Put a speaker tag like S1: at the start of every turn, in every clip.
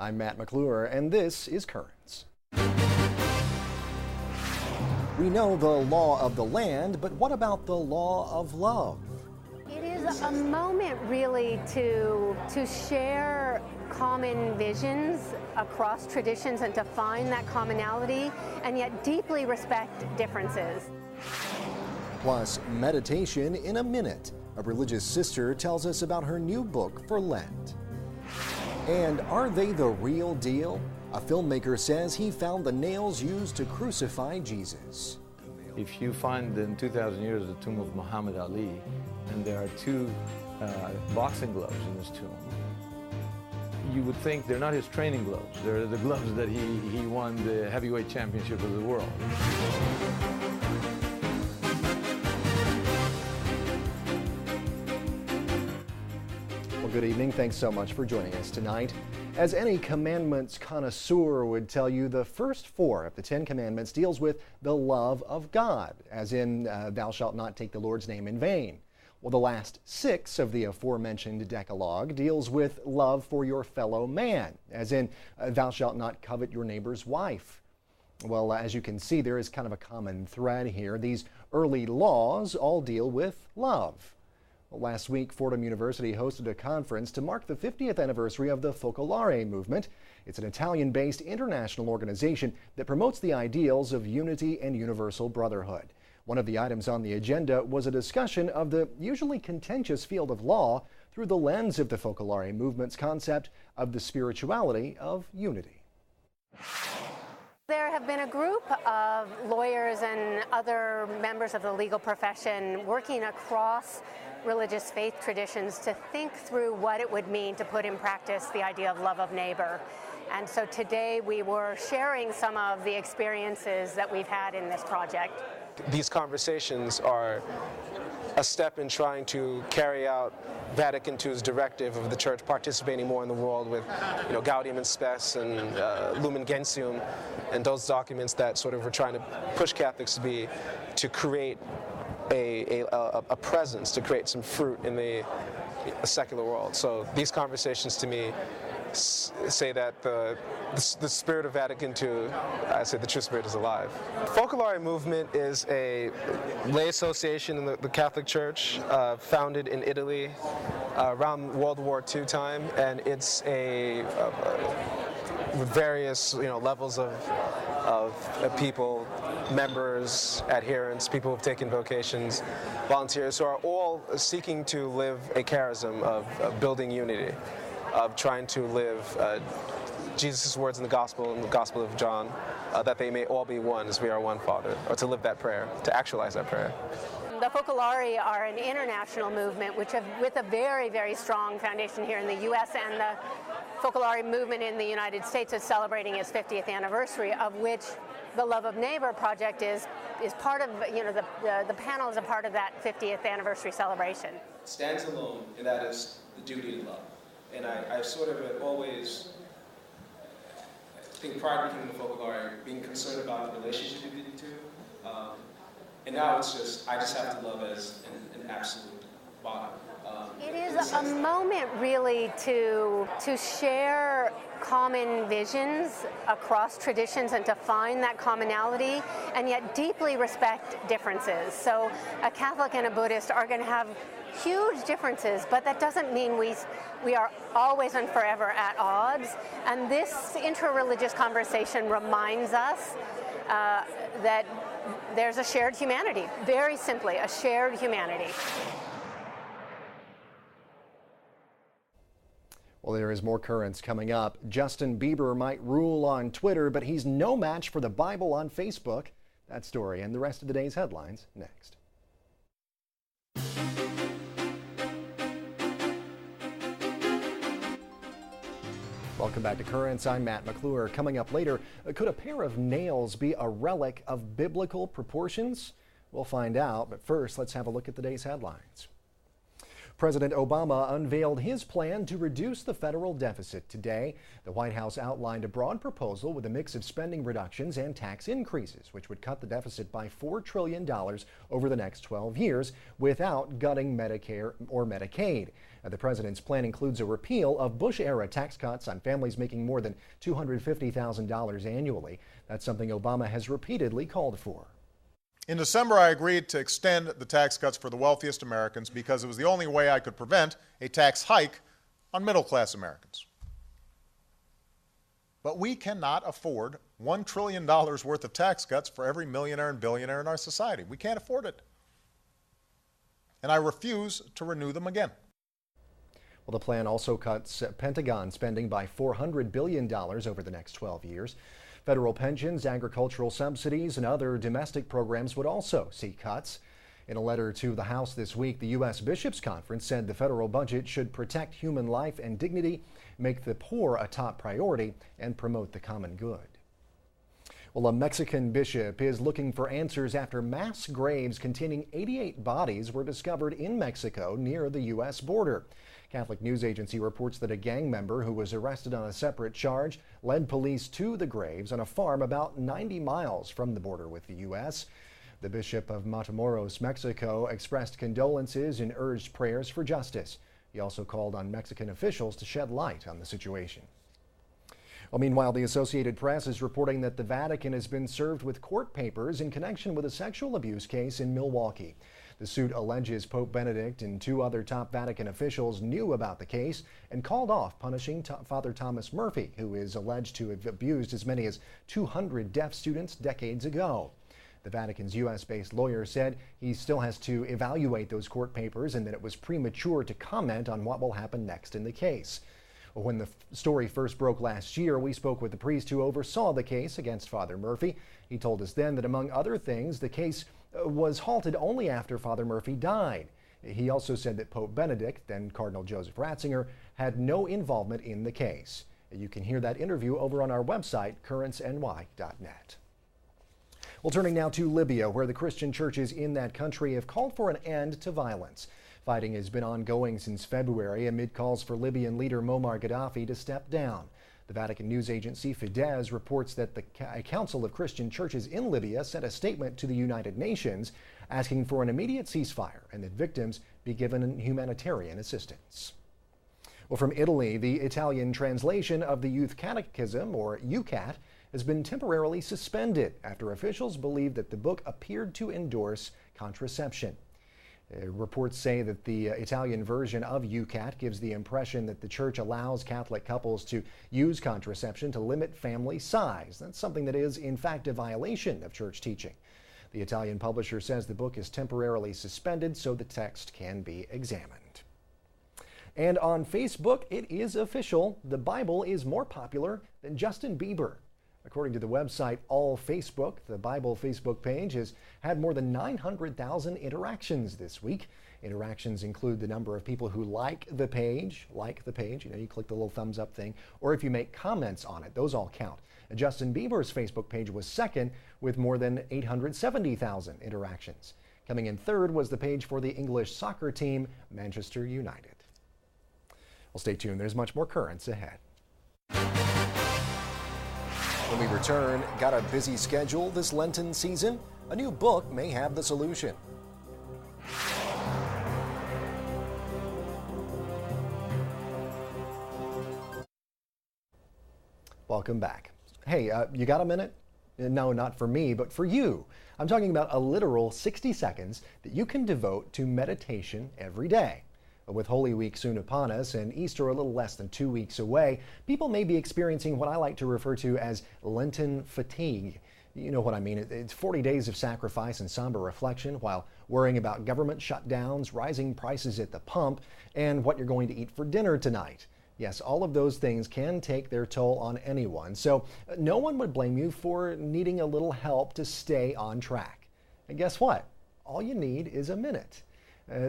S1: I'm Matt McClure, and this is Currents. We know the law of the land, but what about the law of love?
S2: It is a moment really to share common visions across traditions and to find that commonality and yet deeply respect differences.
S1: Plus, meditation in a minute. A religious sister tells us about her new book for Lent. And are they the real deal? A filmmaker says he found the nails used to crucify Jesus.
S3: If you find in 2,000 years the tomb of Muhammad Ali, and there are two boxing gloves in his tomb, you would think they're not his training gloves. They're the gloves that he won the heavyweight championship of the world.
S1: Well, good evening. Thanks so much for joining us tonight. As any commandments connoisseur would tell you, the first four of the 10 commandments deals with the love of God, as in thou shalt not take the Lord's name in vain. Well, the last 6 of the aforementioned Decalogue deals with love for your fellow man, as in thou shalt not covet your neighbor's wife. Well, as you can see, there is kind of a common thread here. These early laws all deal with love. Well, last week, Fordham University hosted a conference to mark the 50th anniversary of the Focolare movement. It's an Italian-based international organization that promotes the ideals of unity and universal brotherhood. One of the items on the agenda was a discussion of the usually contentious field of law through the lens of the Focolare movement's concept of the spirituality of unity.
S2: There have been a group of lawyers and other members of the legal profession working across religious faith traditions to think through what it would mean to put in practice the idea of love of neighbor. And so today we were sharing some of the experiences that we've had in this project.
S4: These conversations are a step in trying to carry out Vatican II's directive of the Church participating more in the world with, Gaudium and Spes and Lumen Gentium, and those documents that sort of were trying to push Catholics to create a presence, to create some fruit in the secular world. So these conversations to me say that the spirit of Vatican II, I say the true spirit is alive. The Focolare movement is a lay association in the Catholic Church, founded in Italy around World War II time, and it's with various levels of people, members, adherents, people who have taken vocations, volunteers who are all seeking to live a charism of building unity, of trying to live Jesus' words in the Gospel of John, that they may all be one as we are one, Father, or to live that prayer, to actualize that prayer.
S2: The Focolare are an international movement with a very, very strong foundation here in the U.S., and the Focolare movement in the United States is celebrating its 50th anniversary, of which the Love of Neighbor project is part of, the panel is a part of that 50th anniversary celebration.
S5: It stands alone, and that is the duty to love. And I sort of always think prior to becoming the Focolare, being concerned about the relationship between the two. And now it's just, I just have to love as an absolute bottom.
S2: It is a moment really to share common visions across traditions and to find that commonality and yet deeply respect differences. So a Catholic and a Buddhist are going to have huge differences, but that doesn't mean we are always and forever at odds. And this interreligious conversation reminds us that there's a shared humanity, very simply, a shared humanity.
S1: Well, there is more Currents coming up. Justin Bieber might rule on Twitter, but he's no match for the Bible on Facebook. That story and the rest of the day's headlines next. Welcome back to Currents. I'm Matt McClure. Coming up later, could a pair of nails be a relic of biblical proportions? We'll find out, but first, let's have a look at the day's headlines. President Obama unveiled his plan to reduce the federal deficit today. The White House outlined a broad proposal with a mix of spending reductions and tax increases, which would cut the deficit by $4 trillion over the next 12 years without gutting Medicare or Medicaid. The president's plan includes a repeal of Bush-era tax cuts on families making more than $250,000 annually. That's something Obama has repeatedly called for.
S6: In December, I agreed to extend the tax cuts for the wealthiest Americans because it was the only way I could prevent a tax hike on middle-class Americans. But we cannot afford $1 trillion worth of tax cuts for every millionaire and billionaire in our society. We can't afford it. And I refuse to renew them again.
S1: Well, the plan also cuts Pentagon spending by $400 billion over the next 12 years. Federal pensions, agricultural subsidies, and other domestic programs would also see cuts. In a letter to the House this week, the U.S. Bishops' Conference said the federal budget should protect human life and dignity, make the poor a top priority, and promote the common good. Well, a Mexican bishop is looking for answers after mass graves containing 88 bodies were discovered in Mexico near the U.S. border. Catholic news agency reports that a gang member who was arrested on a separate charge led police to the graves on a farm about 90 miles from the border with the U.S. The Bishop of Matamoros, Mexico, expressed condolences and urged prayers for justice. He also called on Mexican officials to shed light on the situation. Well, meanwhile, the Associated Press is reporting that the Vatican has been served with court papers in connection with a sexual abuse case in Milwaukee. The suit alleges Pope Benedict and two other top Vatican officials knew about the case and called off punishing Father Thomas Murphy, who is alleged to have abused as many as 200 deaf students decades ago. The Vatican's U.S.-based lawyer said he still has to evaluate those court papers and that it was premature to comment on what will happen next in the case. When the story first broke last year, we spoke with the priest who oversaw the case against Father Murphy. He told us then that, among other things, the case was halted only after Father Murphy died. He also said that Pope Benedict, then Cardinal Joseph Ratzinger, had no involvement in the case. You can hear that interview over on our website, currentsny.net. Well, turning now to Libya, where the Christian churches in that country have called for an end to violence. Fighting has been ongoing since February amid calls for Libyan leader Muammar Gaddafi to step down. The Vatican news agency Fidesz reports that the Council of Christian Churches in Libya sent a statement to the United Nations asking for an immediate ceasefire and that victims be given humanitarian assistance. Well, from Italy, the Italian translation of the Youth Catechism, or YOUCAT, has been temporarily suspended after officials believe that the book appeared to endorse contraception. Reports say that the Italian version of YOUCAT gives the impression that the church allows Catholic couples to use contraception to limit family size. That's something that is, in fact, a violation of church teaching. The Italian publisher says the book is temporarily suspended so the text can be examined. And on Facebook, it is official. The Bible is more popular than Justin Bieber. According to the website All Facebook, the Bible Facebook page has had more than 900,000 interactions this week. Interactions include the number of people who like the page, you click the little thumbs up thing, or if you make comments on it, those all count. And Justin Bieber's Facebook page was second with more than 870,000 interactions. Coming in third was the page for the English soccer team, Manchester United. Well, stay tuned. There's much more Currents ahead. When we return, got a busy schedule this Lenten season? A new book may have the solution. Welcome back. Hey, you got a minute? No, not for me, but for you. I'm talking about a literal 60 seconds that you can devote to meditation every day. With Holy Week soon upon us and Easter a little less than 2 weeks away, people may be experiencing what I like to refer to as Lenten fatigue. You know what I mean. It's 40 days of sacrifice and somber reflection while worrying about government shutdowns, rising prices at the pump, and what you're going to eat for dinner tonight. Yes, all of those things can take their toll on anyone, so no one would blame you for needing a little help to stay on track. And guess what? All you need is a minute.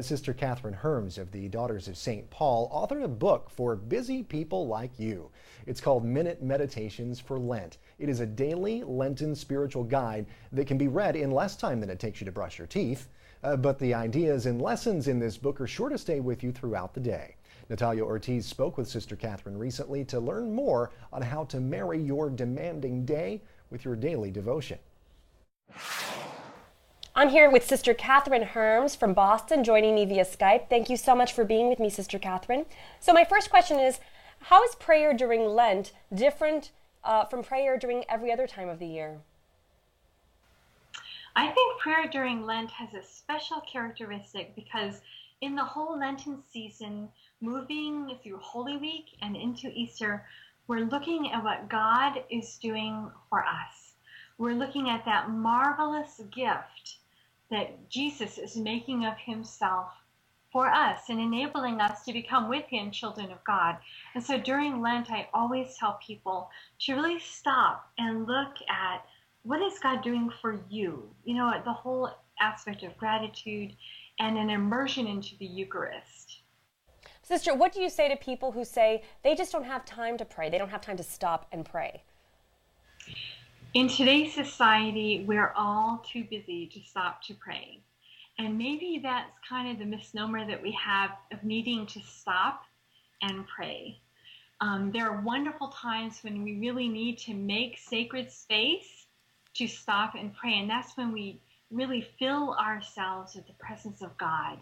S1: Sister Catherine Herms of the Daughters of St. Paul authored a book for busy people like you. It's called Minute Meditations for Lent. It is a daily Lenten spiritual guide that can be read in less time than it takes you to brush your teeth. But the ideas and lessons in this book are sure to stay with you throughout the day. Natalia Ortiz spoke with Sister Catherine recently to learn more on how to marry your demanding day with your daily devotion.
S7: I'm here with Sister Catherine Herms from Boston, joining me via Skype. Thank you so much for being with me, Sister Catherine. So my first question is, how is prayer during Lent different from prayer during every other time of the year?
S8: I think prayer during Lent has a special characteristic because in the whole Lenten season, moving through Holy Week and into Easter, we're looking at what God is doing for us. We're looking at that marvelous gift that Jesus is making of himself for us and enabling us to become with him children of God. And so during Lent, I always tell people to really stop and look at what is God doing for you? You know, the whole aspect of gratitude and an immersion into the Eucharist.
S7: Sister, what do you say to people who say they just don't have time to pray? They don't have time to stop and pray.
S8: In today's society, we're all too busy to stop to pray. And maybe that's kind of the misnomer that we have of needing to stop and pray. There are wonderful times when we really need to make sacred space to stop and pray. And that's when we really fill ourselves with the presence of God.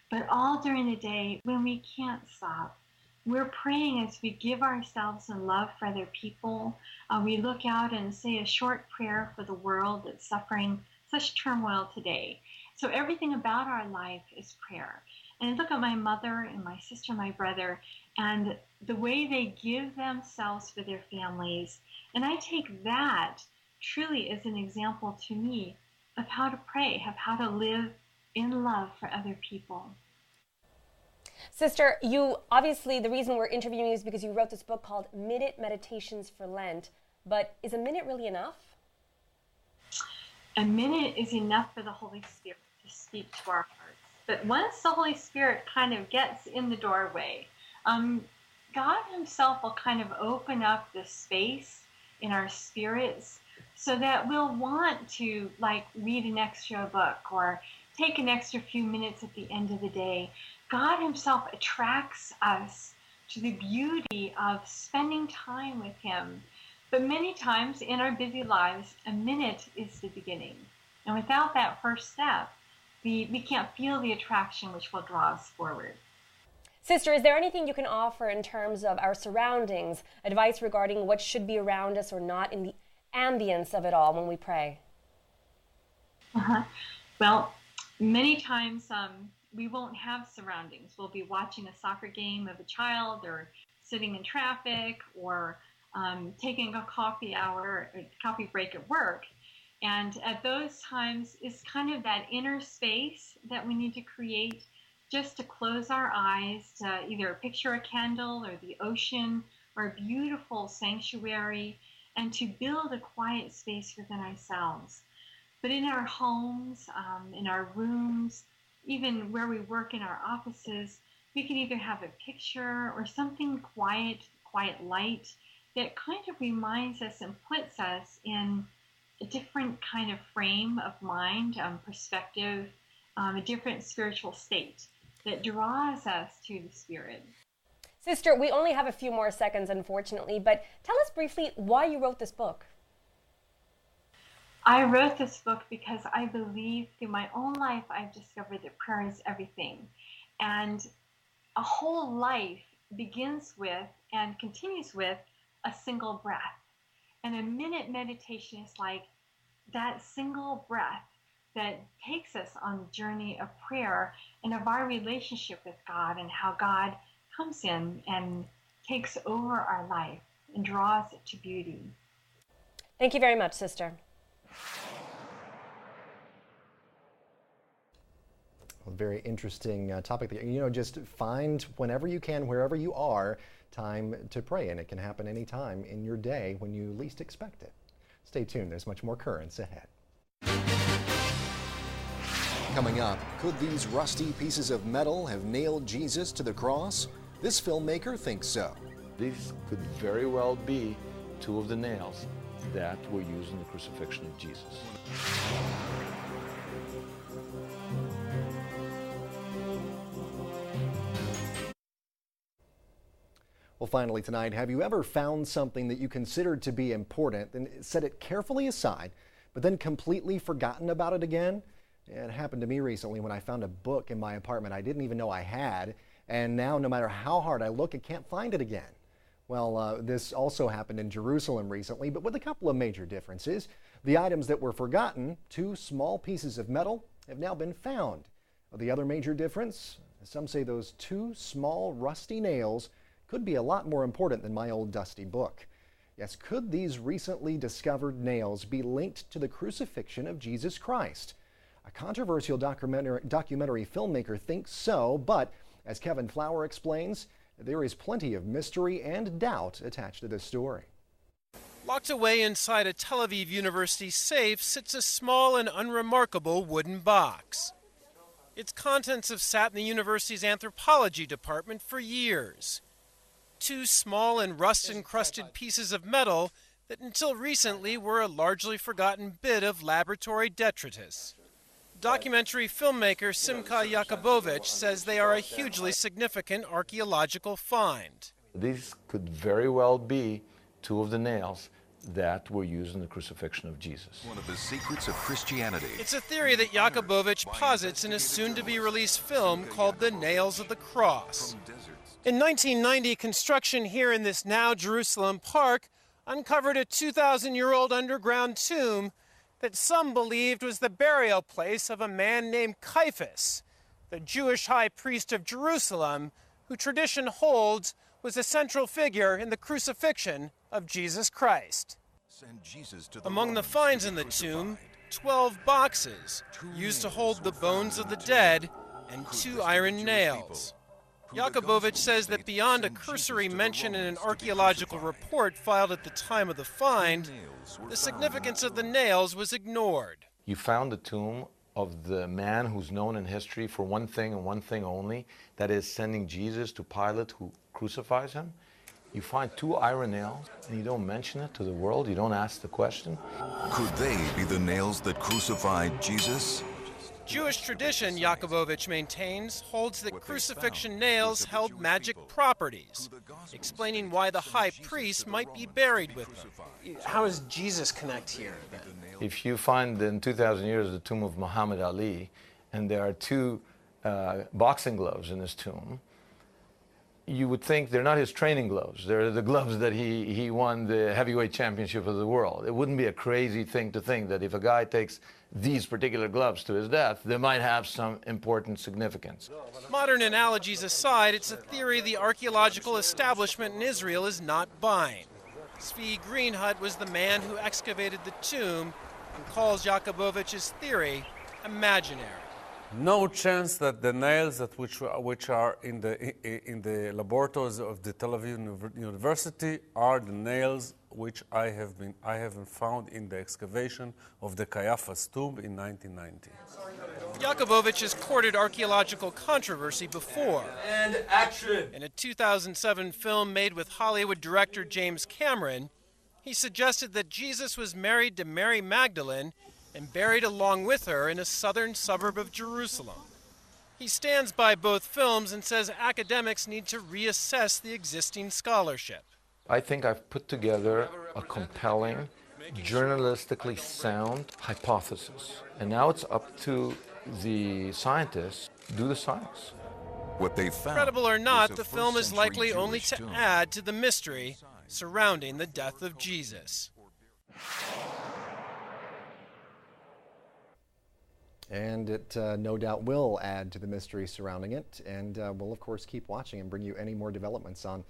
S8: But all during the day, when we can't stop, we're praying as we give ourselves in love for other people. We look out and say a short prayer for the world that's suffering such turmoil today. So everything about our life is prayer. And I look at my mother and my sister, my brother, and the way they give themselves for their families. And I take that truly as an example to me of how to pray, of how to live in love for other people.
S7: Sister, you obviously, the reason we're interviewing you is because you wrote this book called Minute Meditations for Lent. But is a minute really enough?
S8: A minute is enough for the Holy Spirit to speak to our hearts. But once the Holy Spirit kind of gets in the doorway, God himself will kind of open up the space in our spirits so that we'll want to read an extra book or take an extra few minutes at the end of the day. God himself attracts us to the beauty of spending time with him. But many times in our busy lives, a minute is the beginning. And without that first step, we can't feel the attraction which will draw us forward.
S7: Sister, is there anything you can offer in terms of our surroundings, advice regarding what should be around us or not in the ambience of it all when we pray?
S8: Well, many times we won't have surroundings. We'll be watching a soccer game of a child or sitting in traffic or taking a coffee break at work. And at those times, it's kind of that inner space that we need to create just to close our eyes to either picture a candle or the ocean or a beautiful sanctuary and to build a quiet space within ourselves. But in our homes, in our rooms, even where we work in our offices, we can either have a picture or something quiet light that kind of reminds us and puts us in a different kind of frame of mind, perspective, a different spiritual state that draws us to the Spirit.
S7: Sister, we only have a few more seconds, unfortunately, but tell us briefly why you wrote this book.
S8: I wrote this book because I believe through my own life I've discovered that prayer is everything. And a whole life begins with and continues with a single breath. And a minute meditation is like that single breath that takes us on the journey of prayer and of our relationship with God and how God comes in and takes over our life and draws it to beauty.
S7: Thank you very much, Sister.
S1: A very interesting topic. Just find whenever you can, wherever you are, time to pray. And it can happen anytime in your day when you least expect it. Stay tuned. There's much more Currents ahead. Coming up, could these rusty pieces of metal have nailed Jesus to the cross? This filmmaker thinks so.
S3: These could very well be two of the nails that were used in the crucifixion of Jesus.
S1: Well, finally tonight, have you ever found something that you considered to be important, then set it carefully aside, but then completely forgotten about it again? It happened to me recently when I found a book in my apartment I didn't even know I had, and now no matter how hard I look, I can't find it again. Well, this also happened in Jerusalem recently, but with a couple of major differences. The items that were forgotten, 2 small pieces of metal, have now been found. The other major difference, some say those 2 small rusty nails could be a lot more important than my old dusty book. Yes, could these recently discovered nails be linked to the crucifixion of Jesus Christ? A controversial documentary filmmaker thinks so, but as Kevin Flower explains, there is plenty of mystery and doubt attached to this story.
S9: Locked away inside a Tel Aviv University safe sits a small and unremarkable wooden box. Its contents have sat in the university's anthropology department for years. 2 small and rust-encrusted pieces of metal that until recently were a largely forgotten bit of laboratory detritus. Documentary filmmaker Simcha Yakubovich says they are a hugely significant archaeological find.
S3: These could very well be 2 of the nails that were used in the crucifixion of Jesus.
S10: One of the secrets of Christianity.
S9: It's a theory that Yakubovich posits in a soon-to-be-released film called The Nails of the Cross. In 1990, construction here in this now Jerusalem park uncovered a 2,000-year-old underground tomb that some believed was the burial place of a man named Caiaphas, the Jewish high priest of Jerusalem, who tradition holds was a central figure in the crucifixion of Jesus Christ. Among the finds in the tomb, 12 boxes used to hold the bones of the dead and 2 iron nails. Yakubovich says that beyond a cursory mention in an archaeological report filed at the time of the find, the significance of the nails was ignored.
S3: You found the tomb of the man who's known in history for one thing and one thing only, that is sending Jesus to Pilate who crucifies him. You find 2 iron nails and you don't mention it to the world, you don't ask the question.
S10: Could they be the nails that crucified Jesus?
S9: Jewish tradition, Yakubovich maintains, holds that crucifixion nails held magic properties, explaining why the high priest might be buried with them.
S4: How does Jesus connect here, then?
S3: If you find in 2,000 years the tomb of Muhammad Ali, and there are 2 boxing gloves in this tomb, you would think they're not his training gloves. They're the gloves that he won the heavyweight championship of the world. It wouldn't be a crazy thing to think that if a guy takes these particular gloves to his death, they might have some important significance.
S9: Modern analogies aside, it's a theory the archaeological establishment in Israel is not buying. Zvi Greenhut was the man who excavated the tomb and calls Yakubovich's theory imaginary.
S11: No chance that the nails that which are in the laboratories of the Tel Aviv University are the nails which I haven't found in the excavation of the Caiaphas tomb in 1990.
S9: Yakubovich has courted archaeological controversy before.
S11: And action!
S9: In a 2007 film made with Hollywood director James Cameron, he suggested that Jesus was married to Mary Magdalene and buried along with her in a southern suburb of Jerusalem. He stands by both films and says academics need to reassess the existing scholarship.
S3: I think I've put together a compelling, journalistically sound hypothesis. And now it's up to the scientists to do the science.
S10: What they found.
S9: Credible or not, the film is likely only to add to the mystery surrounding the death of Jesus.
S1: And it no doubt will add to the mystery surrounding it. And we'll, of course, keep watching and bring you any more developments on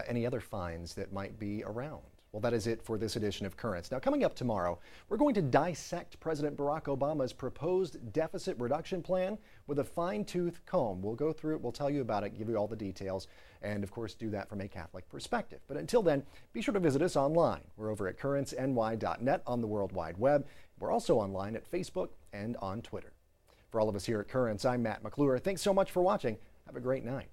S1: any other finds that might be around. Well, that is it for this edition of Currents. Now, coming up tomorrow, we're going to dissect President Barack Obama's proposed deficit reduction plan with a fine-tooth comb. We'll go through it, we'll tell you about it, give you all the details, and of course do that from a Catholic perspective. But until then, be sure to visit us online. We're over at currentsny.net on the World Wide Web. We're also online at Facebook and on Twitter. For all of us here at Currents, I'm Matt McClure. Thanks so much for watching. Have a great night.